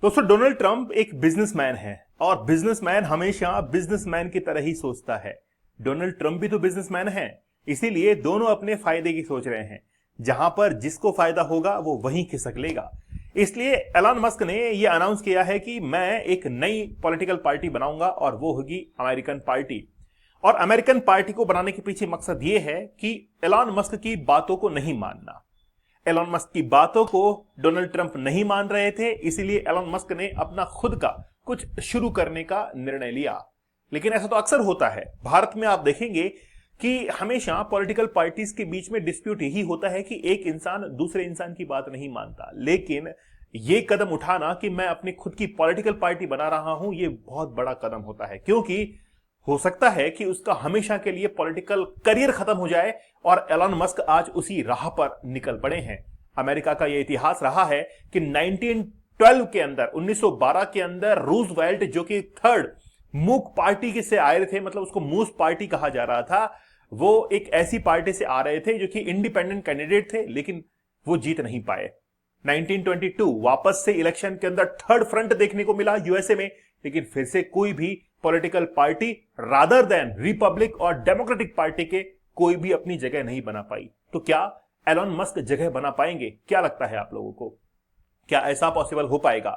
दोस्तों, Donald Trump एक businessman है और बिजनेसमैन हमेशा बिजनेसमैन की तरह ही सोचता है। डोनाल्ड ट्रंप भी तो बिजनेसमैन है, इसीलिए दोनों अपने फायदे की सोच रहे हैं। जहां पर जिसको फायदा होगा वो वहीं खिसक लेगा। इसलिए एलन मस्क ने यह अनाउंस किया है कि मैं एक नई पॉलिटिकल पार्टी बनाऊंगा और वो होगी अमेरिकन पार्टी। और अमेरिकन पार्टी को बनाने के पीछे मकसद यह है कि एलन मस्क की बातों को नहीं मानना। एलन मस्क की बातों को डोनाल्ड ट्रंप नहीं मान रहे थे, इसीलिए एलन मस्क ने अपना खुद का कुछ शुरू करने का निर्णय लिया। लेकिन ऐसा तो अक्सर होता है भारत में। आप देखेंगे कि हमेशा पॉलिटिकल पार्टीज के बीच में डिस्प्यूट यही होता है कि एक इंसान दूसरे इंसान की बात नहीं मानता। लेकिन यह कदम उठाना कि मैं अपनी खुद की पॉलिटिकल पार्टी बना रहा हूं, यह बहुत बड़ा कदम होता है, क्योंकि हो सकता है कि उसका हमेशा के लिए पॉलिटिकल करियर खत्म हो जाए। और एलन मस्क आज उसी राह पर निकल पड़े हैं। अमेरिका का यह इतिहास रहा है कि 1912 के अंदर 1912 के अंदर रूजवेल्ट, जो कि थर्ड मूक पार्टी के से आए थे, मतलब उसको मूस पार्टी कहा जा रहा था, वो एक ऐसी पार्टी से आ रहे थे जो कि इंडिपेंडेंट कैंडिडेट थे, लेकिन वो जीत नहीं पाए। 1922 वापस से इलेक्शन के अंदर थर्ड फ्रंट देखने को मिला यूएसए में, लेकिन फिर से कोई भी political party rather than Republic और डेमोक्रेटिक पार्टी के कोई भी अपनी जगह नहीं बना पाई। तो क्या एलन मस्क जगह बना पाएंगे? क्या लगता है आप लोगों को, क्या ऐसा पॉसिबल हो पाएगा?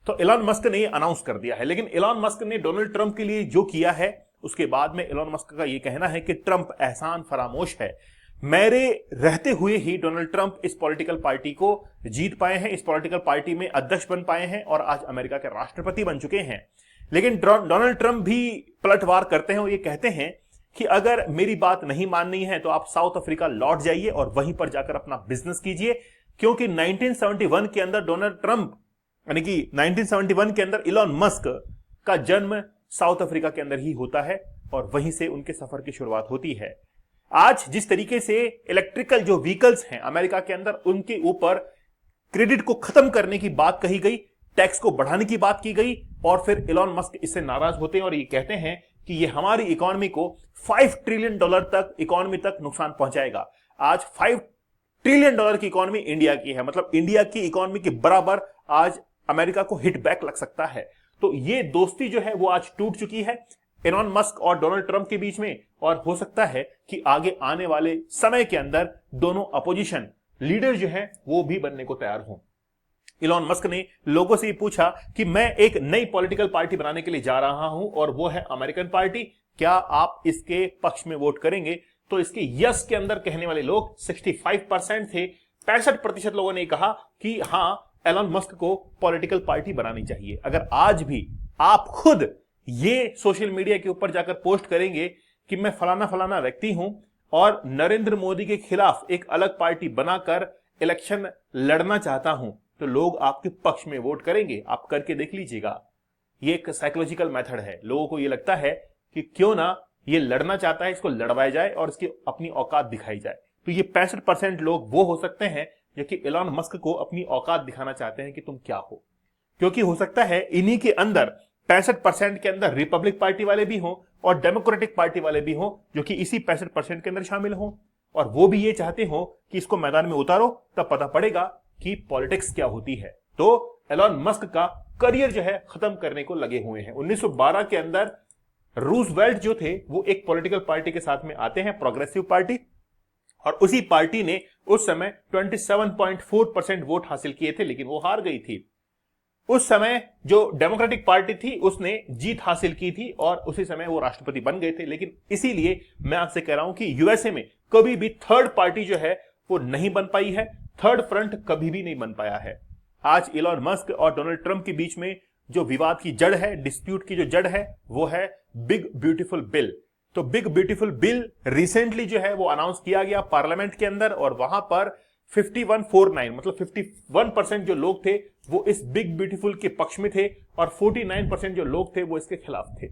तो एलन मस्क ने अनाउंस कर दिया है। लेकिन एलन मस्क ने डोनाल्ड ट्रंप के लिए जो किया है, उसके बाद में एलन मस्क का यह कहना है कि ट्रंप एहसान फरामोश है। मेरे रहते हुए ही डोनाल्ड ट्रंप इस पॉलिटिकल पार्टी को जीत पाए हैं, इस पॉलिटिकल पार्टी में अध्यक्ष बन पाए हैं और आज अमेरिका के राष्ट्रपति बन चुके हैं। लेकिन डोनाल्ड ट्रंप भी पलटवार करते हैं और ये कहते हैं कि अगर मेरी बात नहीं माननी है तो आप साउथ अफ्रीका लौट जाइए और वहीं पर जाकर अपना बिजनेस कीजिए। क्योंकि 1971 के अंदर डोनाल्ड ट्रंप, यानी कि 1971 के अंदर इलॉन मस्क का जन्म साउथ अफ्रीका के अंदर ही होता है और वहीं से उनके सफर की शुरुआत होती है। आज जिस तरीके से इलेक्ट्रिकल जो व्हीकल्स हैं अमेरिका के अंदर, उनके ऊपर क्रेडिट को खत्म करने की बात कही गई, टैक्स को बढ़ाने की बात की गई, और फिर इलॉन मस्क इससे नाराज होते हैं और ये कहते हैं कि ये हमारी इकोनॉमी को $5 ट्रिलियन तक इकोनॉमी तक नुकसान पहुंचाएगा। आज $5 ट्रिलियन की इकोनॉमी इंडिया की है, मतलब इंडिया की इकोनॉमी के बराबर आज अमेरिका को हिट बैक लग सकता है। तो ये दोस्ती जो है वो आज टूट चुकी है एलन मस्क और डोनाल्ड ट्रंप के बीच में, और हो सकता है कि आगे आने वाले समय के अंदर दोनों अपोजिशन लीडर जो है वो भी बनने को तैयार हों। इलॉन मस्क ने लोगों से पूछा कि मैं एक नई पॉलिटिकल पार्टी बनाने के लिए जा रहा हूं और वो है अमेरिकन पार्टी, क्या आप इसके पक्ष में वोट करेंगे? तो इसके यस के अंदर कहने वाले लोग 65% थे। 65% लोगों ने कहा कि हां, एलन मस्क को पॉलिटिकल पार्टी बनानी चाहिए। अगर आज भी आप खुद ये सोशल मीडिया के ऊपर जाकर पोस्ट करेंगे कि मैं फलाना फलाना व्यक्ति हूं और नरेंद्र मोदी के खिलाफ एक अलग पार्टी बनाकर इलेक्शन लड़ना चाहता हूं, तो लोग आपके पक्ष में वोट करेंगे। आप करके देख लीजिएगा। ये एक साइकोलॉजिकल मेथड है। लोगों को ये लगता है कि क्यों ना ये लड़ना चाहता है, इसको लड़वाया जाए और इसकी अपनी औकात दिखाई जाए। तो ये 65% लोग वो हो सकते हैं जो कि एलन मस्क को अपनी औकात दिखाना चाहते हैं कि तुम क्या हो। क्योंकि हो सकता है इन्हीं के अंदर 65% के अंदर रिपब्लिक पार्टी वाले भी हों और डेमोक्रेटिक पार्टी वाले भी हों, जो कि इसी 65% के अंदर शामिल हों, और वो भी ये चाहते हो कि इसको मैदान में उतारो, तब पता पड़ेगा कि पॉलिटिक्स क्या होती है। तो एलन मस्क का करियर जो है खत्म करने को लगे हुए हैं। 1912 के अंदर रूजवेल्ट जो थे वो एक पॉलिटिकल पार्टी के साथ में आते हैं, प्रोग्रेसिव पार्टी, और उसी पार्टी ने उस समय 27.4% वोट हासिल किए थे, लेकिन वो हार गई थी। उस समय जो डेमोक्रेटिक पार्टी थी उसने जीत हासिल की थी और उसी समय वो राष्ट्रपति बन गए थे। लेकिन इसीलिए मैं आपसे कह रहा हूं कि यूएसए में कभी भी थर्ड पार्टी जो है वो नहीं बन पाई है, थर्ड फ्रंट कभी भी नहीं बन पाया है। आज इलॉन मस्क और डोनाल्ड ट्रंप के बीच में जो विवाद की जड़ है, डिस्प्यूट की जो जड़ है, वो है बिग ब्यूटीफुल बिल। तो बिग ब्यूटीफुल बिल रिसेंटली जो है वो अनाउंस किया गया पार्लियामेंट के अंदर, और वहां पर 5149 मतलब 51% जो लोग थे वो इस बिग ब्यूटीफुल के पक्ष में थे और 49% जो लोग थे वो इसके खिलाफ थे।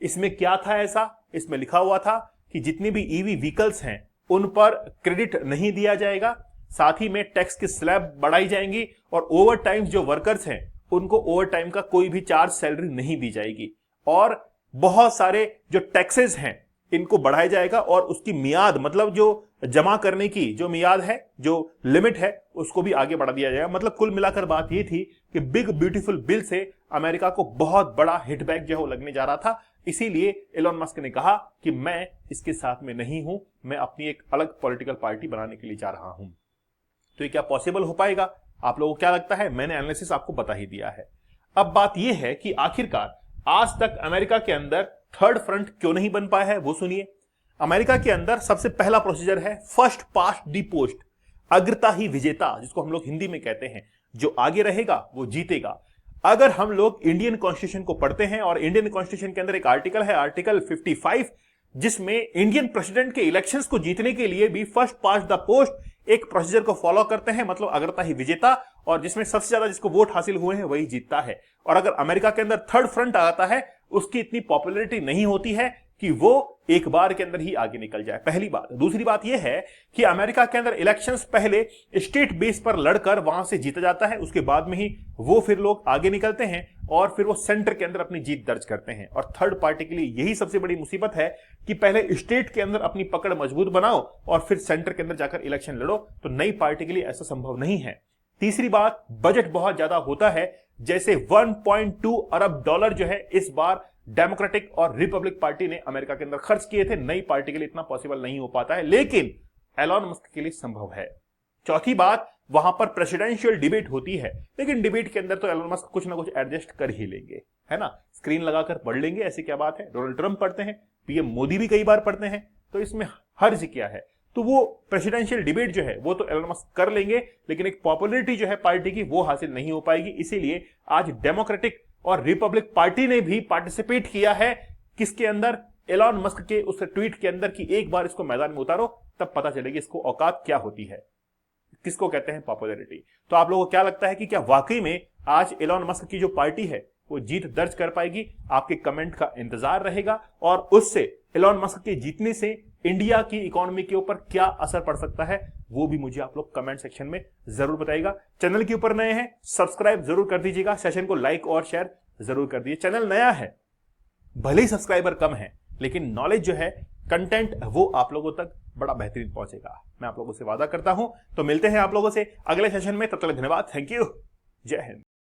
इसमें क्या था ऐसा? इसमें लिखा हुआ था कि जितनी भी ईवी व्हीकल्स हैं उन पर क्रेडिट नहीं दिया जाएगा, साथ ही में टैक्स की स्लैब बढ़ाई जाएंगी, और ओवर टाइम जो वर्कर्स हैं उनको ओवर टाइम का कोई भी चार्ज सैलरी नहीं दी जाएगी, और बहुत सारे जो टैक्सेस हैं इनको बढ़ाया जाएगा और उसकी मियाद मतलब जो जमा करने की जो मियाद है, जो लिमिट है, उसको भी आगे बढ़ा दिया जाएगा। मतलब कुल मिलाकर बात यह थी कि बिग ब्यूटीफुल बिल से अमेरिका को बहुत बड़ा हिटबैक जो है वो लगने जा रहा था। इसीलिए एलन मस्क ने कहा कि मैं इसके साथ में नहीं हूं, मैं अपनी एक अलग पॉलिटिकल पार्टी बनाने के लिए जा रहा हूं। तो ये क्या पॉसिबल हो पाएगा? आप लोगों को क्या लगता है? मैंने एनालिसिस आपको बता ही दिया है। अब बात यह है कि आखिरकार आज तक अमेरिका के अंदर थर्ड फ्रंट क्यों नहीं बन पाया है, वो सुनिए। अमेरिका के अंदर सबसे पहला प्रोसीजर है फर्स्ट पास्ट दी पोस्ट, अग्रता ही विजेता, जिसको हम लोग हिंदी में कहते हैं। जो आगे रहेगा वो जीतेगा। अगर हम लोग इंडियन कॉन्स्टिट्यूशन को पढ़ते हैं और इंडियन कॉन्स्टिट्यूशन के अंदर एक आर्टिकल है, आर्टिकल 55, जिसमें इंडियन प्रेसिडेंट के इलेक्शंस को जीतने के लिए भी फर्स्ट पास्ट द पोस्ट एक प्रोसीजर को फॉलो करते हैं, मतलब अग्रता ही विजेता, और जिसमें सबसे ज्यादा जिसको वोट हासिल हुए हैं वही जीतता है। और अगर अमेरिका के अंदर थर्ड फ्रंट आता है, उसकी इतनी पॉपुलैरिटी नहीं होती है कि वो एक बार के अंदर ही आगे निकल जाए, पहली बात। दूसरी बात यह है कि अमेरिका के अंदर इलेक्शंस पहले स्टेट बेस पर लड़कर वहां से जीता जाता है, उसके बाद में ही वो फिर लोग आगे निकलते हैं और फिर वो सेंटर के अंदर अपनी जीत दर्ज करते हैं। और थर्ड पार्टी के लिए यही सबसे बड़ी मुसीबत है कि पहले स्टेट के अंदर अपनी पकड़ मजबूत बनाओ और फिर सेंटर के अंदर जाकर इलेक्शन लड़ो। तो नई पार्टी के लिए ऐसा संभव नहीं है। तीसरी बात, बजट बहुत ज्यादा होता है। जैसे 1.2 अरब डॉलर जो है इस बार डेमोक्रेटिक और रिपब्लिक पार्टी ने अमेरिका के अंदर खर्च किए थे। नई पार्टी के लिए इतना पॉसिबल नहीं हो पाता है, लेकिन एलन मस्क के लिए संभव है। चौथी बात, वहां पर प्रेसिडेंशियल डिबेट होती है, लेकिन डिबेट के अंदर तो एलन मस्क कुछ ना कुछ एडजस्ट कर ही लेंगे, है ना। स्क्रीन लगाकर पढ़ लेंगे, ऐसी क्या बात है। डोनाल्ड ट्रंप पढ़ते हैं, पीएम मोदी भी कई बार पढ़ते हैं, तो इसमें हर्ज क्या है। तो वो प्रेसिडेंशियल डिबेट जो है वो तो एलन मस्क कर लेंगे, लेकिन एक पॉपुलैरिटी जो है पार्टी की वो हासिल नहीं हो पाएगी। इसीलिए आज डेमोक्रेटिक और रिपब्लिक पार्टी ने भी पार्टिसिपेट किया है किसके अंदर, एलन मस्क के उस ट्वीट के अंदर, कि एक बार इसको मैदान में उतारो तब पता चलेगी इसको औकात क्या होती है, किसको कहते हैं पॉपुलैरिटी। तो आप लोगों को क्या लगता है कि क्या वाकई में आज एलन मस्क की जो पार्टी है वो जीत दर्ज कर पाएगी? आपके कमेंट का इंतजार रहेगा और उससे एलन मस्क के जीतने से इंडिया की इकोनॉमी के ऊपर क्या असर पड़ सकता है वो भी मुझे आप लोग कमेंट सेक्शन में जरूर बताइएगा। चैनल के ऊपर नए हैं सब्सक्राइब जरूर कर दीजिएगा, सेशन को लाइक और शेयर जरूर कर दीजिए। चैनल नया है, भले ही सब्सक्राइबर कम है, लेकिन नॉलेज जो है, कंटेंट, वो आप लोगों तक बड़ा बेहतरीन पहुंचेगा, मैं आप लोगों से वादा करता हूं। तो मिलते हैं आप लोगों से अगले सेशन में, तब तक धन्यवाद, थैंक यू, जय हिंद।